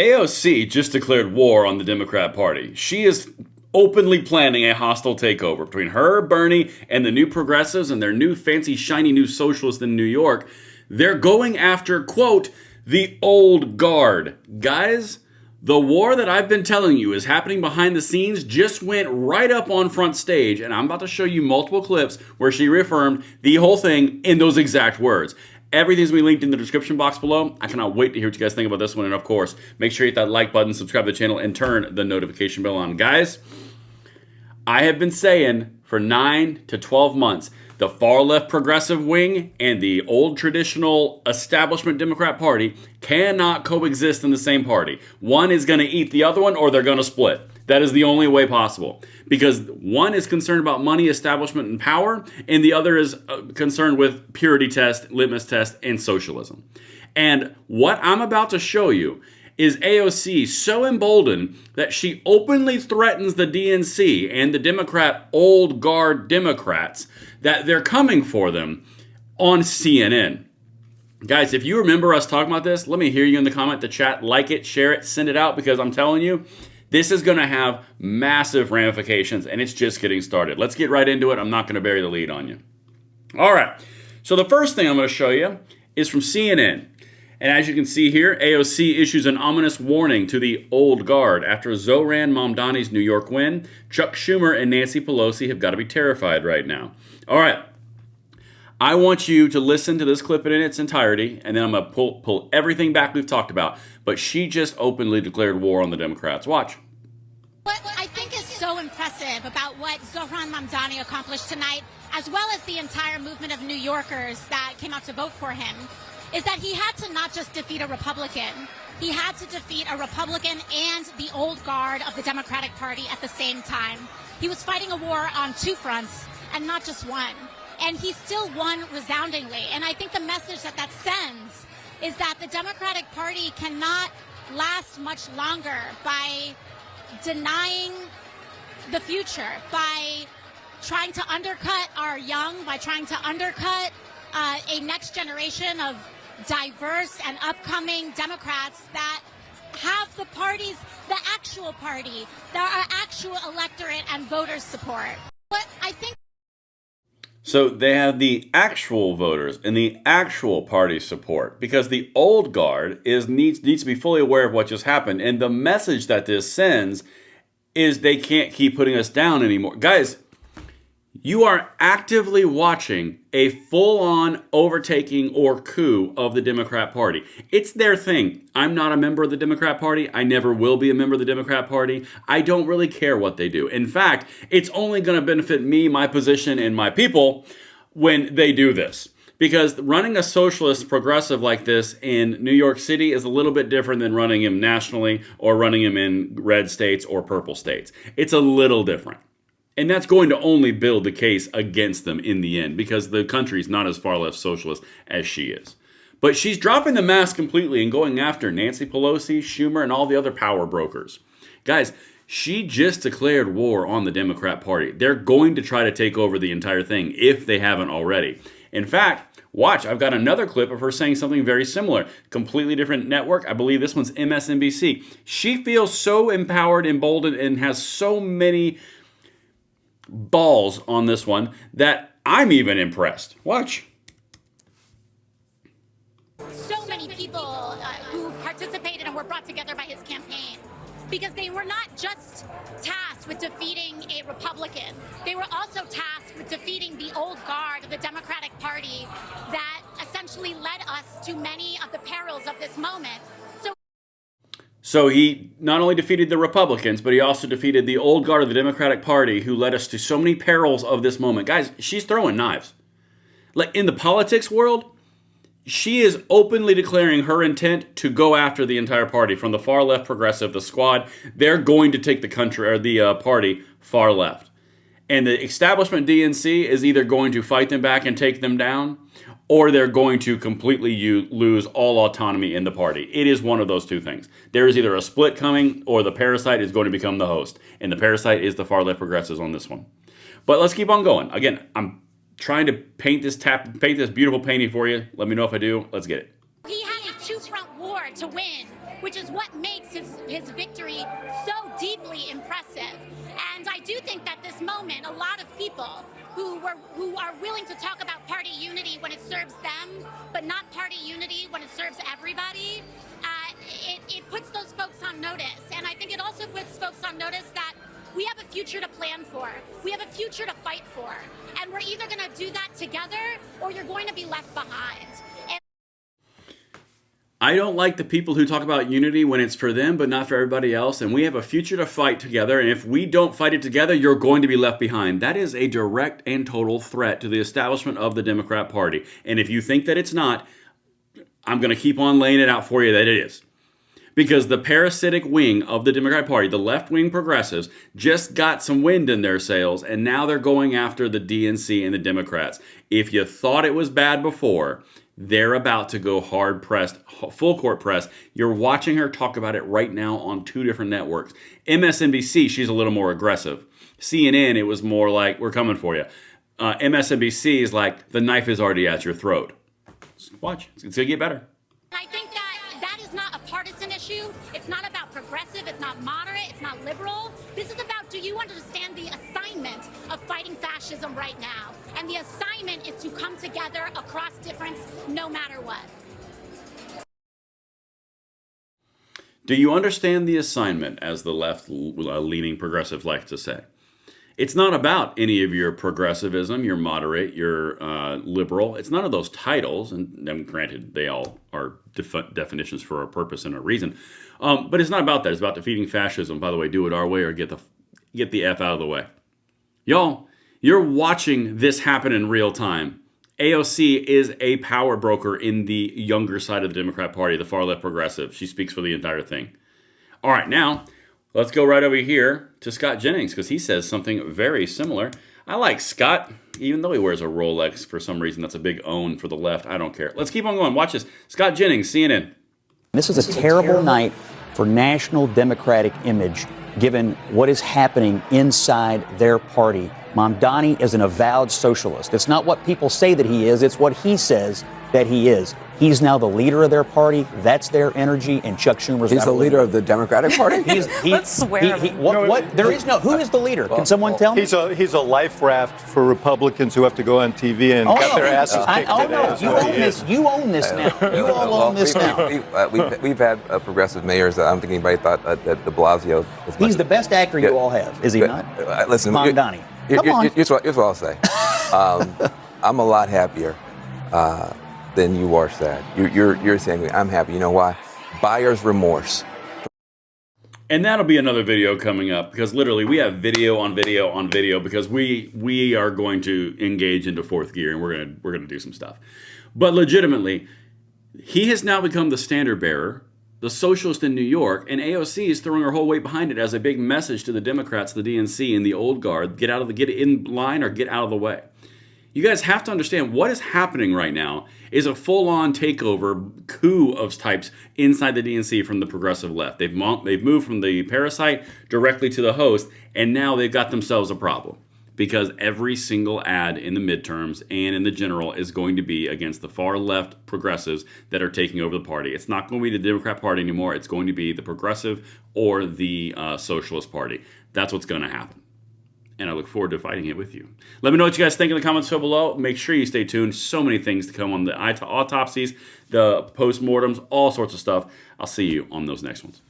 AOC just declared war on the Democrat Party. She is openly planning a hostile takeover between her, Bernie, and the new progressives and their new fancy shiny new socialists in New York. They're going after, quote, the old guard. Guys, the war that I've been telling you is happening behind the scenes just went right up on front stage, and I'm about to show you multiple clips where she reaffirmed the whole thing in those exact words. Everything's going to be linked in the description box below. I cannot wait to hear what you guys think about this one. And of course, make sure you hit that like button, subscribe to the channel, and turn the notification bell on. Guys, I have been saying for 9 to 12 months, the far left progressive wing and the old traditional establishment Democrat Party cannot coexist in the same party. One is going to eat the other one, or they're going to split. That is the only way possible. Because one is concerned about money, establishment, and power, and the other is concerned with purity test, litmus test, and socialism. And what I'm about to show you is AOC so emboldened that she openly threatens the DNC and the Democrat old guard Democrats that they're coming for them on CNN. Guys, if you remember us talking about this, let me hear you in the comment, the chat, like it, share it, send it out, because I'm telling you, this is going to have massive ramifications, and it's just getting started. Let's get right into it. I'm not going to bury the lead on you. All right. So the first thing I'm going to show you is from CNN. And as you can see here, AOC issues an ominous warning to the old guard. After Zohran Mamdani's New York win, Chuck Schumer and Nancy Pelosi have got to be terrified right now. All right. I want you to listen to this clip in its entirety, and then I'm going to pull everything back we've talked about. But she just openly declared war on the Democrats. Watch. What I think is so impressive about what Zohran Mamdani accomplished tonight, as well as the entire movement of New Yorkers that came out to vote for him, is that he had to not just defeat a Republican, he had to defeat a Republican and the old guard of the Democratic Party at the same time. He was fighting a war on two fronts and not just one. And he still won resoundingly. And I think the message that that sends is that the Democratic Party cannot last much longer by denying the future, by trying to undercut our young, by trying to undercut a next generation of diverse and upcoming Democrats that have the parties, the actual party, our actual electorate and voters support. But I think so they have the actual voters and the actual party support, because the old guard needs to be fully aware of what just happened. And the message that this sends is they can't keep putting us down anymore. Guys, you are actively watching a full-on overtaking or coup of the Democrat Party. It's their thing. I'm not a member of the Democrat Party. I never will be a member of the Democrat Party. I don't really care what they do. In fact, it's only going to benefit me, my position, and my people when they do this. Because running a socialist progressive like this in New York City is a little bit different than running him nationally or running him in red states or purple states. It's a little different. And that's going to only build the case against them in the end, because the country's not as far left socialist as she is. But she's dropping the mask completely and going after Nancy Pelosi, Schumer, and all the other power brokers. Guys, she just declared war on the Democrat Party. They're going to try to take over the entire thing if they haven't already. In fact, watch, I've got another clip of her saying something very similar. Completely different network. I believe this one's MSNBC. She feels so empowered, emboldened, and has so many balls on this one that I'm even impressed. Watch. so many people who participated and were brought together by his campaign, because they were not just tasked with defeating a Republican. They were also tasked with defeating the old guard of the Democratic Party that essentially led us to many of the perils of this moment. So he not only defeated the Republicans, but he also defeated the old guard of the Democratic Party who led us to so many perils of this moment. Guys, she's throwing knives. Like in the politics world, she is openly declaring her intent to go after the entire party, from the far left progressive, the squad. They're going to take the country, or the party, far left. And the establishment DNC is either going to fight them back and take them down, or they're going to completely lose all autonomy in the party. It is one of those two things. There is either a split coming, or the parasite is going to become the host. And the parasite is the far left progressives on this one. But let's keep on going. Again, I'm trying to paint this beautiful painting for you. Let me know if I do. Let's get it. He had a two-front war to win which is what makes his victory so deeply impressive. And I do think that this moment, a lot of people who are willing to talk about party unity when it serves them, but not party unity when it serves everybody, it puts those folks on notice. And I think it also puts folks on notice that we have a future to plan for. We have a future to fight for. And we're either going to do that together or you're going to be left behind. I don't like the people who talk about unity when it's for them, but not for everybody else. And we have a future to fight together. And if we don't fight it together, you're going to be left behind. That is a direct and total threat to the establishment of the Democrat Party. And if you think that it's not, I'm going to keep on laying it out for you that it is. Because the parasitic wing of the Democrat Party, the left-wing progressives, just got some wind in their sails, and now they're going after the DNC and the Democrats. If you thought it was bad before, they're about to go hard-pressed, full-court press. You're watching her talk about it right now on 2 different networks. MSNBC, she's a little more aggressive. CNN, it was more like, we're coming for you. MSNBC is like, the knife is already at your throat. Watch, it's going to get better. I think that is not a partisan issue. It's not about progressive. It's not moderate. It's not liberal. This is about, do you understand the assignment of fighting fascism right now? And the assignment is to come together across difference no matter what. Do you understand the assignment, as the left-leaning progressives like to say? It's not about any of your progressivism, your moderate, your liberal. It's none of those titles, and granted, they all are definitions for a purpose and a reason. But it's not about that. It's about defeating fascism. By the way, do it our way or get the F out of the way. Y'all, you're watching this happen in real time. AOC is a power broker in the younger side of the Democrat Party, the far-left progressive. She speaks for the entire thing. All right, now, let's go right over here to Scott Jennings, because he says something very similar. I like Scott, even though he wears a Rolex for some reason. That's a big own for the left. I don't care. Let's keep on going. Watch this. Scott Jennings, CNN. This is a terrible night for national Democratic image, given what is happening inside their party. Mamdani is an avowed socialist. It's not what people say that he is. It's what he says that he is. He's now the leader of their party. That's their energy. And Chuck Schumer's the leader of the Democratic Party. Let's swear. There is no. Who is the leader? Can someone tell me? He's a life raft for Republicans who have to go on TV and get their asses kicked today. You own this. You own this now. You all own this now. We've had progressive mayors. I don't think anybody thought that de Blasio. He's the best actor you all have. Is he not? Listen, Mamdani. Here's what I'll say. I'm a lot happier than you are sad. You're saying I'm happy. You know why? Buyer's remorse. And that'll be another video coming up, because literally we have video on video on video, because we are going to engage into 4th gear, and we're gonna do some stuff. But legitimately, he has now become the standard bearer, the socialist in New York, and AOC is throwing her whole weight behind it as a big message to the Democrats, the DNC, and the old guard: get in line or get out of the way. You guys have to understand what is happening right now is a full-on takeover coup of types inside the DNC from the progressive left. They've moved from the parasite directly to the host, and now they've got themselves a problem, because every single ad in the midterms and in the general is going to be against the far left progressives that are taking over the party. It's not going to be the Democrat Party anymore. It's going to be the progressive or the Socialist Party. That's what's going to happen. And I look forward to fighting it with you. Let me know what you guys think in the comments below. Make sure you stay tuned. So many things to come on the autopsies, the postmortems, all sorts of stuff. I'll see you on those next ones.